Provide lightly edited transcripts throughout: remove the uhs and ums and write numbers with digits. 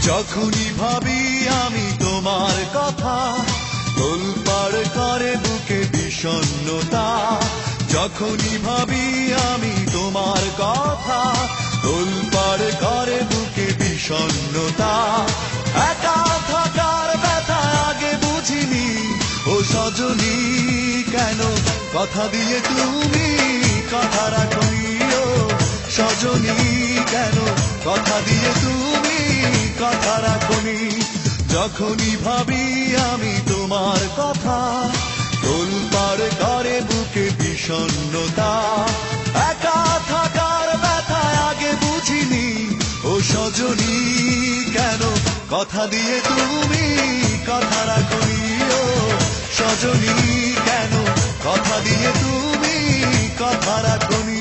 যখনই ভাবি আমি তোমার কথা, তোলপাড় করে বুকে বিষণ্ণতা। যখনই ভাবি আমি তোমার কথা, তোলপাড় করে বুকে বিষণ্ণতা। একা থাকার ব্যথা আগে বুঝিনি, ও সজনী কেন কথা দিয়ে তুমি কথা রাখনি। ও সজনী কেন কথা দিয়ে তুমি কথা রাখনি। যখনই ভাবি আমি তোমার কথা, তোলপাড় করে বুকে বিষণ্ণতা। একা থাকার ব্যথা আগে বুঝিনি, ও সজনী কেন কথা দিয়ে তুমি কথা রাখনি। ও সজনী কেন কথা দিয়ে তুমি কথা রাখনি।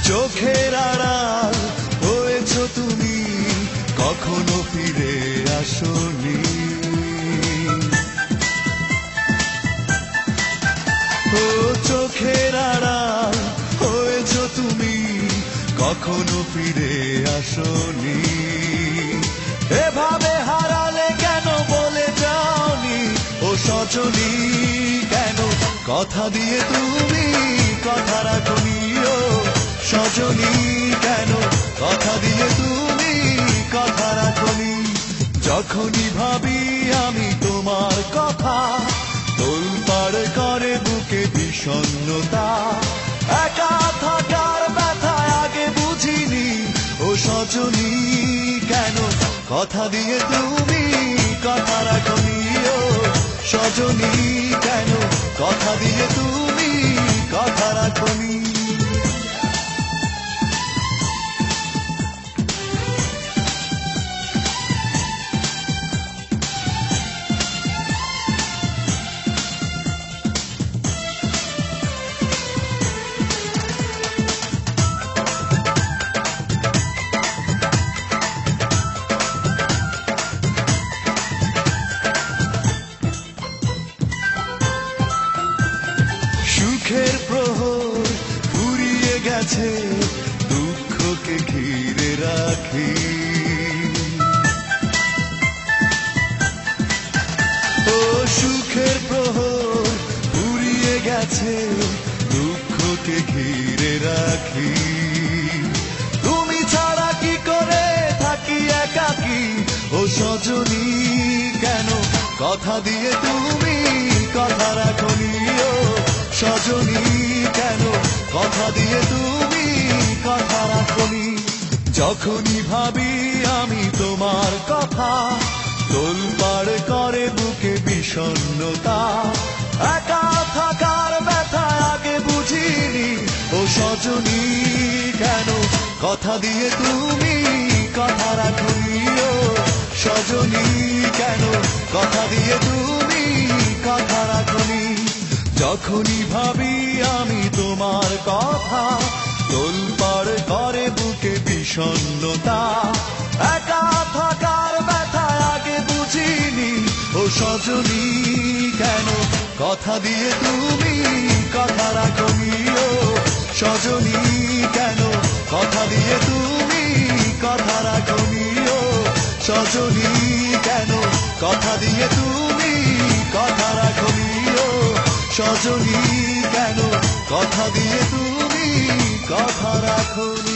চোখের আড়াল হয়েছ তুমি, কখনো ফিরে আসনি। ও চোখের আড়াল হয়েছ তুমি, কখনো ফিরে আসনি। এভাবে হারালে কেন বলে যাওনি, ও সজনী কেন কথা দিয়ে তুমি কথা রাখনি। ও সজনী কেন কথা দিয়ে তুমি কথা রাখনি। যখনই ভাবি আমি তোমার কথা, তোলপাড় করে বুকে বিষণ্ণতা। একা থাকার ব্যথা আগে বুঝিনি, ও সজনী কেন কথা দিয়ে তুমি কথা রাখনি। ও সজনী কেন কথা দিয়ে তুমি কথা রাখনি। সুখের প্রহর ফুরিয়ে গেছে, দুঃখকে ঘিরে রাখি। ও সুখের প্রহর ফুরিয়ে গেছে, দুঃখকে ঘিরে রাখি। তুমি ছাড়া কি করে থাকি একাকী, ও সজনী কেন কথা দিয়ে তুমি কথা রাখনি। ও সজনী কেন কথা দিয়ে তুমি কথা রাখনি। যখনই ভাবি আমি তোমার কথা, তোলপাড় করে বুকে বিষণ্ণতা। একা থাকার ব্যথা আগে বুঝিনি, ও সজনী কেন কথা দিয়ে তুমি কথা রাখনি। ও সজনী কেন কথা দিয়ে তুমি কথা রাখনি। যখনই ভাবি আমি তোমার কথা, তোলপাড় করে বুকে বিষণ্ণতা। একা থাকার ব্যথা আগে বুঝিনি, ও সজনী কেন কথা দিয়ে তুমি কথা রাখনি। ও সজনী কেন কথা দিয়ে তুমি কথা রাখনি। ও সজনী কেন কথা দিয়ে তুমি কথা রাখনি। ও সজনী কেন কথা দিয়ে তুমি কথা রাখনি।